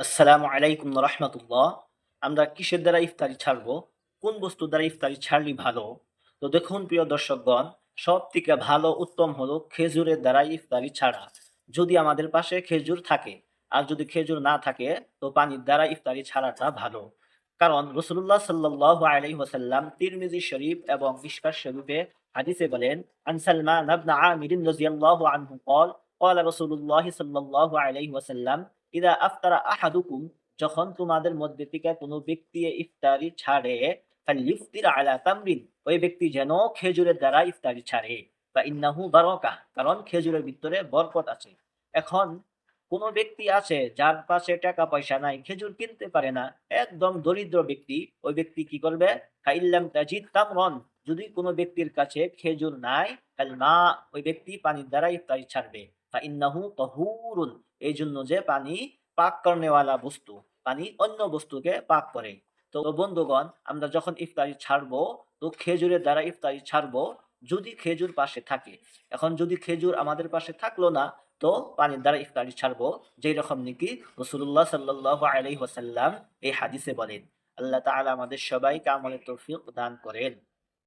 আসসালামু আলাইকুম রহমতুল্লাহ। আমরা কিসের দ্বারা ইফতারি ছাড়বো? কোন বস্তুর দ্বারা ইফতারি ছাড়লে ভালো? তো দেখুন প্রিয় দর্শকগণ, সব থেকে ভালো উত্তম হলো খেজুরের দ্বারা ইফতারি ছাড়া। যদি আমাদের পাশে খেজুর থাকে, আর যদি খেজুর না থাকে তো পানির দ্বারা ইফতারি ছাড়াটা ভালো। কারণ রাসূলুল্লাহ সাল্লাল্লাহু আলাইহি ওয়াসাল্লাম তিরমিজি শরীফ এবং মিশকাত শরীফে হাদিসে বলেন, আন সালমান ইবনে আমির রাদিয়াল্লাহু আনহু قال قال رسول الله صلى الله عليه وسلم ইদা আফতারা আহাদুকুম, যখন তোমাদের মধ্যে থেকে কোনো ব্যক্তি ইফতারি ছাড়ে, ফালইফতির আলা তামরিন, ওই ব্যক্তি যেন খেজুরের দ্বারা ইফতারি ছাড়ে। ইন্নাহু বারাকাহ, কারণ খেজুরের ভিতরে বরকত আছে। এখন কোন ব্যক্তি আছে যার পাশে টাকা পয়সা নাই, খেজুর কিনতে পারে না, একদম দরিদ্র ব্যক্তি, ওই ব্যক্তি কি করবে? ফাইল্লাম তাজিদ তামরান, যদি কোনো ব্যক্তির কাছে খেজুর নাই, ফাল মা, ওই ব্যক্তি পানির দ্বারা ইফতারি ছাড়বে। ইন্নাহু তাহুরুন, এই জন্য যে পানি পাক করনেওয়ালা বস্তু, পানি অন্য বস্তুকে পাক করে। তো বন্ধুগণ, আমরা যখন ইফতারি ছাড়বো তো খেজুরের দ্বারা ইফতারি ছাড়বো, যদি খেজুর পাশে থাকে। এখন যদি খেজুর আমাদের পাশে থাকলো না, তো পানির দ্বারা ইফতারি ছাড়বো, যেই রকম নাকি রাসূলুল্লাহ সাল্লাল্লাহু আলাইহি ওয়াসাল্লাম এই হাদিসে বলেন। আল্লাহ তাআলা আমাদের সবাইকে আমলের তৌফিক দান করেন।